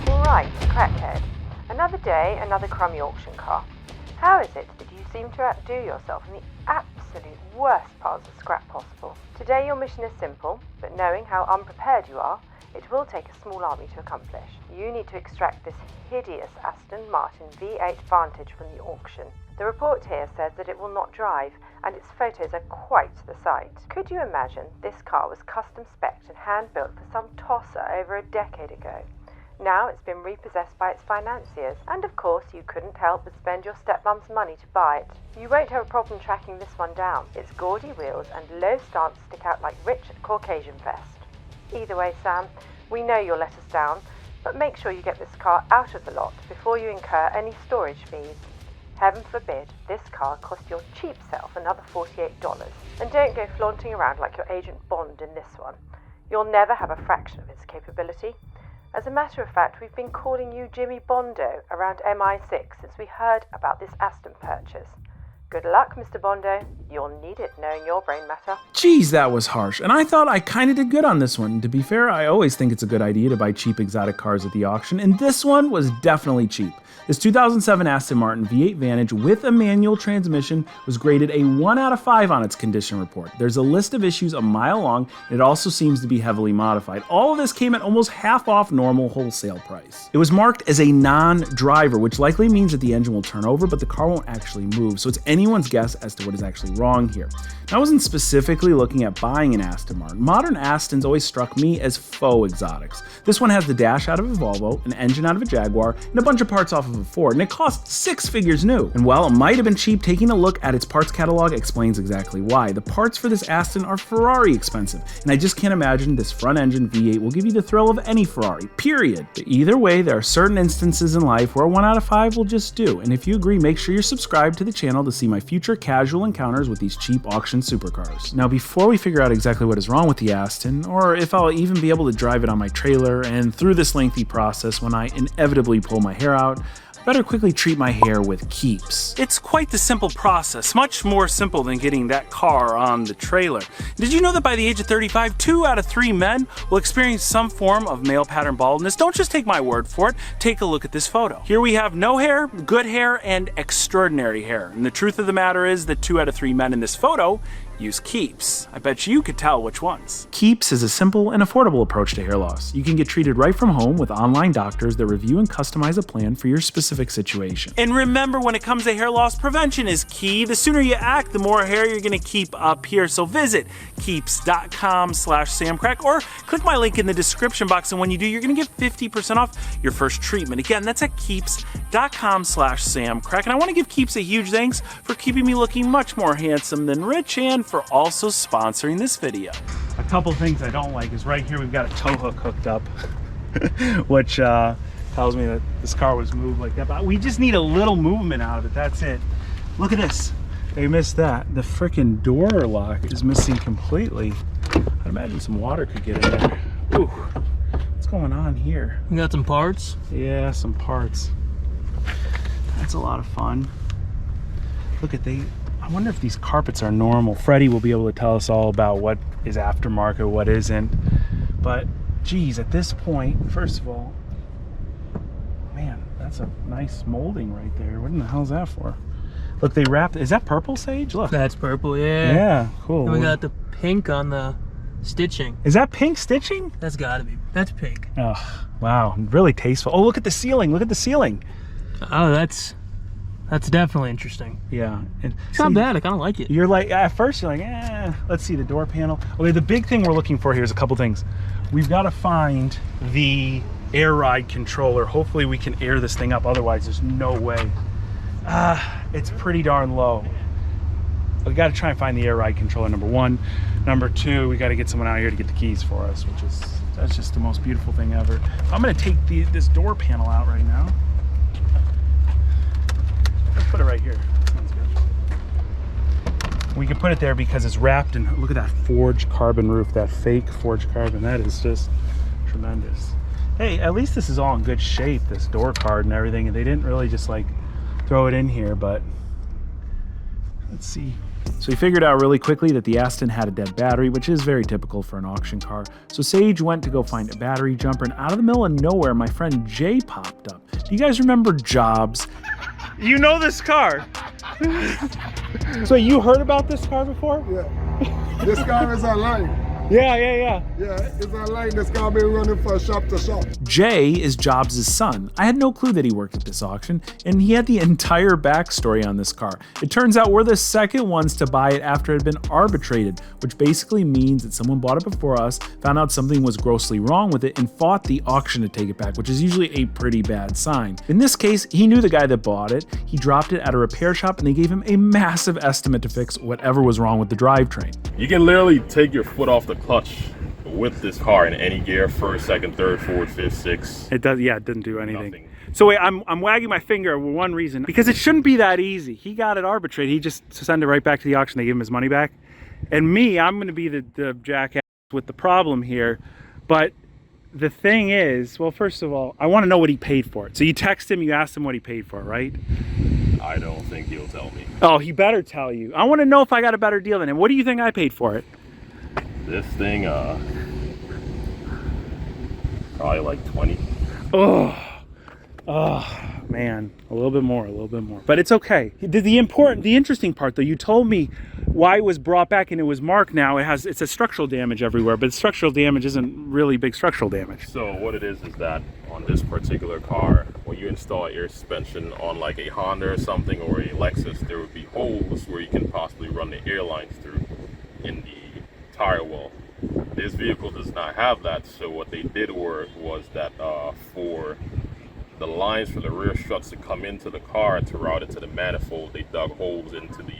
Alright, crackhead. Another day, another crummy auction car. How is it that you seem to outdo yourself in the absolute worst piles of scrap possible? Today your mission is simple, but knowing how unprepared you are, it will take a small army to accomplish. You need to extract this hideous Aston Martin V8 Vantage from the auction. The report here says that it will not drive, and its photos are quite the sight. Could you imagine this car was custom spec'd and hand-built for some tosser over a decade ago? Now it's been repossessed by its financiers, and of course you couldn't help but spend your stepmom's money to buy it. You won't have a problem tracking this one down. Its gaudy wheels and low stance stick out like rich Caucasian vest. Either way, Sam, we know you'll let us down, but make sure you get this car out of the lot before you incur any storage fees. Heaven forbid this car cost your cheap self another $48. And don't go flaunting around like your Agent Bond in this one. You'll never have a fraction of its capability. As a matter of fact, we've been calling you Jimmy Bondo around MI6 since we heard about this Aston purchase. Good luck, Mr. Bondo. You'll need it knowing your brain matter. Geez, that was harsh. And I thought I kind of did good on this one. To be fair, I always think it's a good idea to buy cheap exotic cars at the auction, and this one was definitely cheap. This 2007 Aston Martin V8 Vantage with a manual transmission was graded a 1 out of 5 on its condition report. There's a list of issues a mile long, and it also seems to be heavily modified. All of this came at almost half off normal wholesale price. It was marked as a non-driver, which likely means that the engine will turn over, but the car won't actually move, so it's anyone's guess as to what is actually wrong here. I wasn't specifically looking at buying an Aston Martin. Modern Astons always struck me as faux exotics. This one has the dash out of a Volvo, an engine out of a Jaguar, and a bunch of parts off of a Ford, and it cost 6 figures new. And while it might have been cheap, taking a look at its parts catalog explains exactly why. The parts for this Aston are Ferrari expensive, and I just can't imagine this front-engine V8 will give you the thrill of any Ferrari, period. But either way, there are certain instances in life where a 1 out of 5 will just do, and if you agree, make sure you're subscribed to the channel to see my future casual encounters with these cheap auction supercars. Now, before we figure out exactly what is wrong with the Aston, or if I'll even be able to drive it on my trailer, and through this lengthy process when I inevitably pull my hair out, I better quickly treat my hair with Keeps. It's quite the simple process, much more simple than getting that car on the trailer. Did you know that by the age of 35, 2 out of 3 men will experience some form of male pattern baldness? Don't just take my word for it, take a look at this photo. Here we have no hair, good hair, and extraordinary hair. And the truth of the matter is that 2 out of 3 men in this photo use Keeps. I bet you could tell which ones. Keeps is a simple and affordable approach to hair loss. You can get treated right from home with online doctors that review and customize a plan for your specific situation. And remember, when it comes to hair loss, prevention is key. The sooner you act, the more hair you're gonna keep up here. So visit keeps.com/samcrack or click my link in the description box, and when you do, you're gonna get 50% off your first treatment. Again, that's at keeps.com/samcrack. And I wanna give Keeps a huge thanks for keeping me looking much more handsome than Rich, and for also sponsoring this video. A couple things I don't like is right here we've got a tow hook hooked up, which tells me that this car was moved like that, but we just need a little movement out of it, that's it. Look at this, they missed that. The freaking door lock is missing completely. I'd imagine some water could get in there. Ooh, what's going on here? You got some parts? Yeah, some parts. That's a lot of fun. Look at I wonder if these carpets are normal. Freddie will be able to tell us all about what is aftermarket, what isn't. But geez, at this point, first of all, man, that's a nice molding right there. What in the hell is that for? Look, they wrapped, is that purple sage? Look. That's purple, yeah. Yeah, cool. And we got the pink on the stitching. Is that pink stitching? That's gotta be, that's pink. Oh, wow, really tasteful. Oh, look at the ceiling, look at the ceiling. Oh, that's definitely interesting. Yeah. And it's not bad, I kind of like it. You're like, at first you're like, let's see the door panel. Okay, the big thing we're looking for here is a couple things. We've got to find the air ride controller. Hopefully we can air this thing up, otherwise there's no way. It's pretty darn low. We got to try and find the air ride controller, number one. Number two, we got to get someone out here to get the keys for us, that's just the most beautiful thing ever. I'm going to take this door panel out right now. Let's put it right here. Sounds good. We can put it there because it's wrapped in, look at that forged carbon roof, that fake forged carbon. That is just tremendous. Hey, at least this is all in good shape, this door card and everything, and they didn't really just like throw it in here, but let's see. So he figured out really quickly that the Aston had a dead battery, which is very typical for an auction car. So Sage went to go find a battery jumper, and out of the middle of nowhere, my friend Jay popped up. Do you guys remember Jobs? You know this car. So you heard about this car before? Yeah. This car is online. Yeah. Yeah, it's online. This car been running from shop to shop. Jay is Jobs' son. I had no clue that he worked at this auction, and he had the entire backstory on this car. It turns out we're the second ones to buy it after it had been arbitrated, which basically means that someone bought it before us, found out something was grossly wrong with it, and fought the auction to take it back, which is usually a pretty bad sign. In this case, he knew the guy that bought it, he dropped it at a repair shop, and they gave him a massive estimate to fix whatever was wrong with the drivetrain. You can literally take your foot off the clutch with this car in any gear, first, second, third, fourth, fifth, sixth. It does, yeah, it didn't do anything. Nothing. So wait, I'm wagging my finger for one reason, because it shouldn't be that easy. He got it arbitrated. He just sent it right back to the auction. They gave him his money back. And me, I'm going to be the jackass with the problem here. But the thing is, well, first of all, I want to know what he paid for it. So you text him, you asked him what he paid for it, right? I don't think he'll tell me. Oh, he better tell you. I want to know if I got a better deal than him. What do you think I paid for it? This thing, probably like 20. Oh, man, a little bit more. But it's okay. The interesting part though, you told me why it was brought back and it was marked now. It's a structural damage everywhere, but structural damage isn't really big structural damage. So what it is that on this particular car, when you install air suspension on like a Honda or something or a Lexus, there would be holes where you can possibly run the air lines through in the tire wall. This vehicle does not have that, so what they did was that for the lines for the rear struts to come into the car and to route it to the manifold, they dug holes into the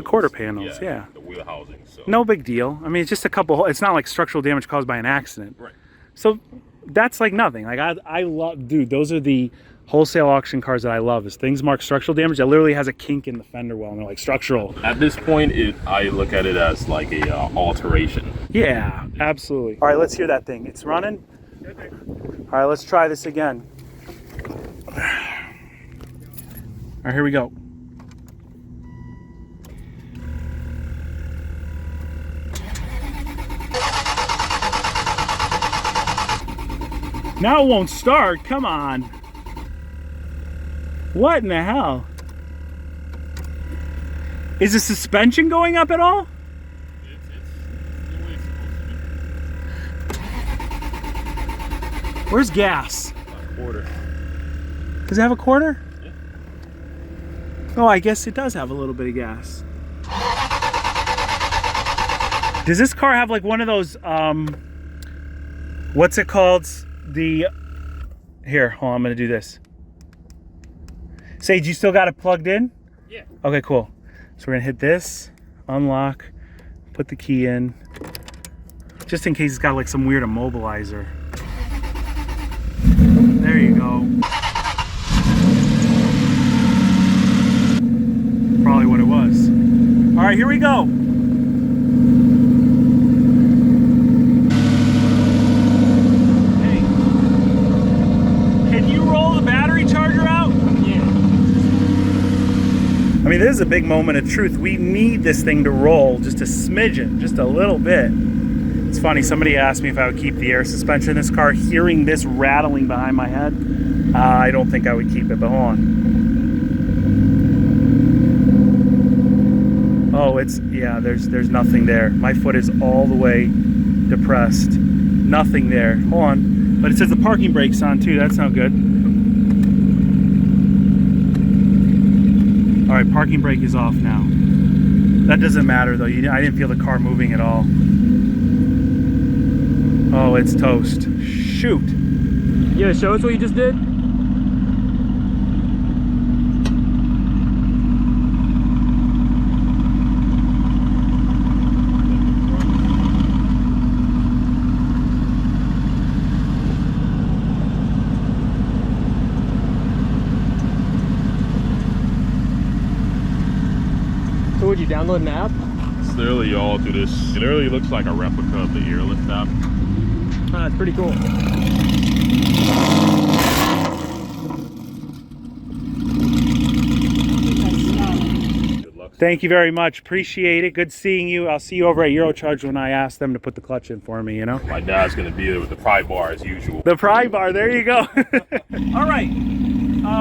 quarter panels, yeah. The wheel housing. So no big deal. I mean, it's just a couple. It's not like structural damage caused by an accident. Right. So that's like nothing. Like I love, dude. Those are the wholesale auction cars that I love. Is things marked structural damage that literally has a kink in the fender well, and they're like structural. At this point, I look at it as like a alteration. Yeah, absolutely. All right, let's hear that thing. It's running. All right, let's try this again. All right, here we go. Now it won't start. Come on. What in the hell? Is the suspension going up at all? It's the way it's supposed to be. Where's gas? A quarter. Does it have a quarter? Yeah. Oh, I guess it does have a little bit of gas. Does this car have like one of those, what's it called? Here, hold on, I'm gonna do this. Sage, you still got it plugged in? Yeah. Okay, cool. So we're gonna hit this, unlock, put the key in, just in case it's got like some weird immobilizer. There you go. Probably what it was. All right, here we go. Hey, can you roll the battery charger out? Yeah. I mean, this is a big moment of truth. We need this thing to roll just a smidgen, just a little bit. It's funny, somebody asked me if I would keep the air suspension in this car. Hearing this rattling behind my head, I don't think I would keep it, but hold on. Oh, yeah, there's nothing there. My foot is all the way depressed. Nothing there. Hold on. But it says the parking brake's on too. That's not good. All right, parking brake is off now. That doesn't matter though. I didn't feel the car moving at all. Oh, it's toast. Shoot. You gonna show us what you just did? So would you download an app? It's literally all through this. It literally looks like a replica of the airlift app. It's pretty cool. Good luck. Thank you very much. Appreciate it. Good seeing you. I'll see you over at Eurocharge when I ask them to put the clutch in for me, you know? My dad's gonna be there with the pry bar as usual. The pry bar, there you go. All right,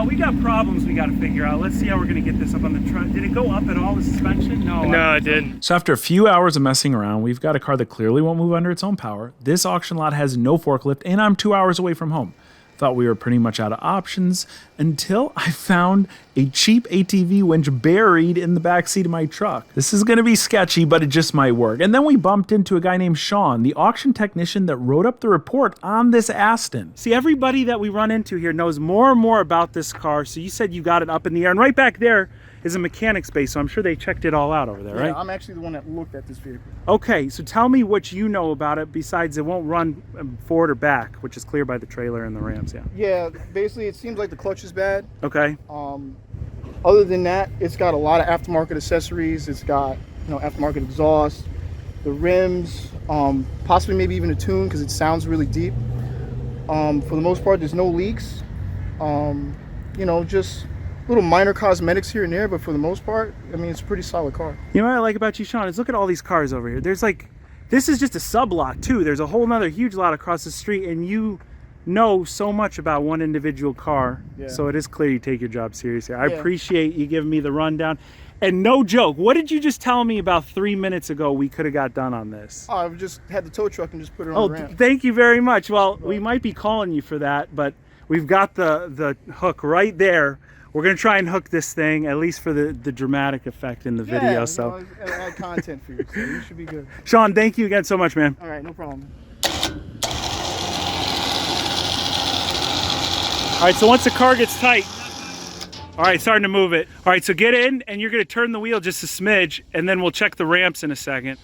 we got problems we got to figure out. Let's see how we're going to get this up on the truck. Did it go up at all, the suspension? No, it didn't. So after a few hours of messing around, we've got a car that clearly won't move under its own power. This auction lot has no forklift, and I'm 2 hours away from home. Thought we were pretty much out of options until I found a cheap ATV winch buried in the backseat of my truck. This is gonna be sketchy, but it just might work. And then we bumped into a guy named Sean, the auction technician that wrote up the report on this Aston. See, everybody that we run into here knows more and more about this car. So you said you got it up in the air, and right back there is a mechanic's base, so I'm sure they checked it all out over there, right? Yeah, I'm actually the one that looked at this vehicle. Okay, so tell me what you know about it besides it won't run forward or back, which is clear by the trailer and the Rams, yeah. Yeah, basically it seems like the clutch is bad. Okay. Other than that, it's got a lot of aftermarket accessories. It's got, you know, aftermarket exhaust, the rims, possibly maybe even a tune because it sounds really deep. For the most part, there's no leaks. You know, just little minor cosmetics here and there, but for the most part, I mean, it's a pretty solid car. You know what I like about you, Sean, is look at all these cars over here. There's like, this is just a sub lot too. There's a whole nother huge lot across the street, and you know so much about one individual car. Yeah. So it is clear you take your job seriously. I Yeah. appreciate you giving me the rundown. And no joke, what did you just tell me about 3 minutes ago we could have got done on this? Oh, I've just had the tow truck and just put it on Oh, the ramp. thank you very much. Well, we might be calling you for that, but we've got the hook right there. We're gonna try and hook this thing, at least for the dramatic effect in the video. Yeah, So, you know, add content for you, so you should be good. Sean, thank you again so much, man. All right, no problem. All right, so once the car gets tight, all right, starting to move it. All right, so get in, and you're gonna turn the wheel just a smidge, and then we'll check the ramps in a second.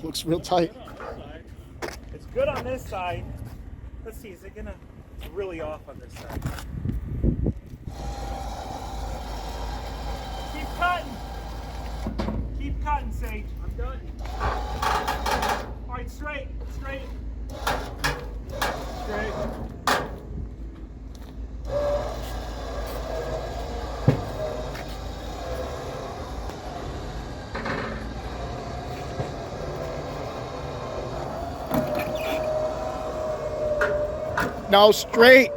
Looks real tight. It's good on this side. Let's see, is it gonna really off on this side? Keep cutting. Keep cutting, Sage. I'm done. All right, straight. Straight. No, straight.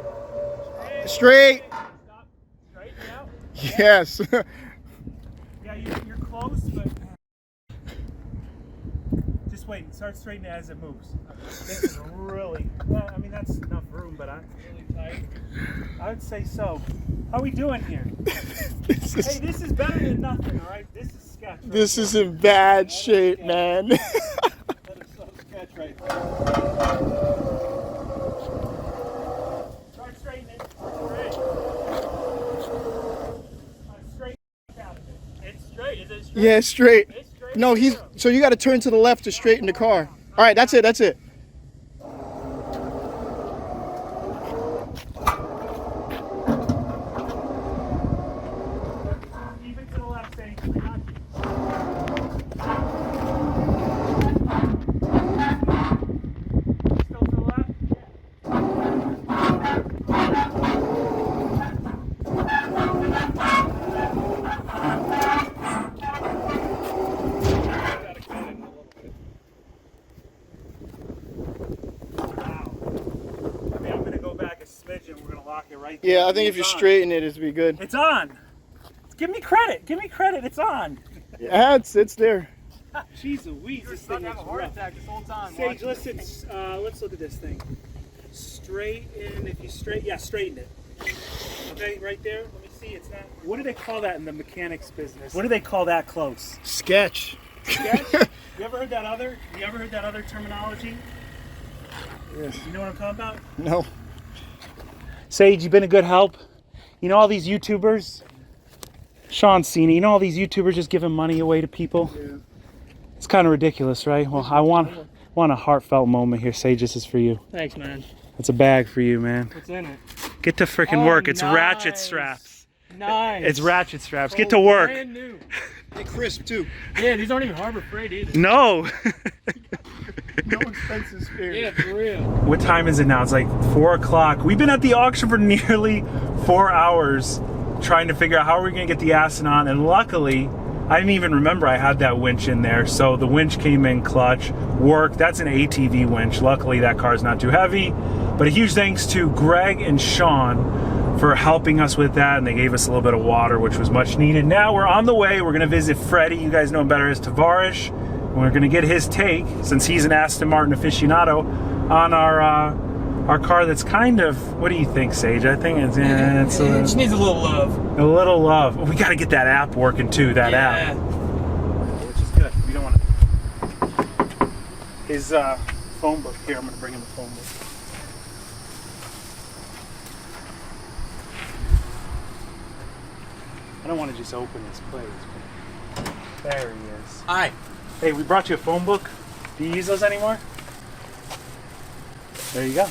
Straight. Stop. Straighten out. Yes. Yeah, you're close, but just wait. Start straightening it as it moves. This is really, well, I mean, that's enough room, but I'm really tight. I would say so. How are we doing here? Hey, this is better than nothing, all right? This is sketch. Right This is in bad shape, man. That is so sketch right there. Start straightening it. Straight out of it. It's straight. Is it straight? Yeah, straight. It's straight. No, so you got to turn to the left to straighten the car. All right, that's it. That's it. Keep it to the left, Sage. I got you. Still to the left? Wow. I mean, I'm going to go back a smidge and we're going to lock it right there. Yeah, I think if you It's on. straighten it, it'd be good. It's on. Give me credit. Give me credit. It's on. Yeah, it's there. Jeez Louise, this thing is rough. this whole time. Sage, listen, let's look at this thing. Straighten, if you straighten it. Okay, right there. Let me see. It's not. What do they call that in the mechanics business? What do they call that close? Sketch. Sketch? You ever heard that other terminology? Yes. You know what I'm talking about? No. Sage, you've been a good help. You know all these YouTubers? Sean's seen it. You know all these YouTubers just giving money away to people? Yeah. It's kind of ridiculous, right? Well, I want a heartfelt moment here. Sage, this is for you. Thanks, man. It's a bag for you, man. What's in it? Get to frickin' Oh, work. It's nice. ratchet straps. Nice. It's ratchet straps. Get to work. Brand new. They're crisp too. Yeah, these aren't even Harbor Freight either. No. No expenses spared. Yeah, for real. What time is it now? It's like 4 o'clock. We've been at the auction for nearly 4 hours trying to figure out how we're gonna get the Aston on, and luckily, I didn't even remember I had that winch in there, so the winch came in clutch, worked. That's an ATV winch. Luckily, that car's not too heavy. But a huge thanks to Greg and Sean for helping us with that, and they gave us a little bit of water, which was much needed. Now we're on the way. We're gonna visit Freddie. You guys know him better as Tavares. We're gonna get his take, since he's an Aston Martin aficionado, on our car that's kind of, what do you think, Sage? I think it's It just needs a little love. a little love. We gotta get that app working too, that app. Which is good. We don't want to. His phone book. Here, I'm gonna bring him the phone book. I don't want to just open his place. But there he is. Hi. Hey, we brought you a phone book. Do you use those anymore? There you go.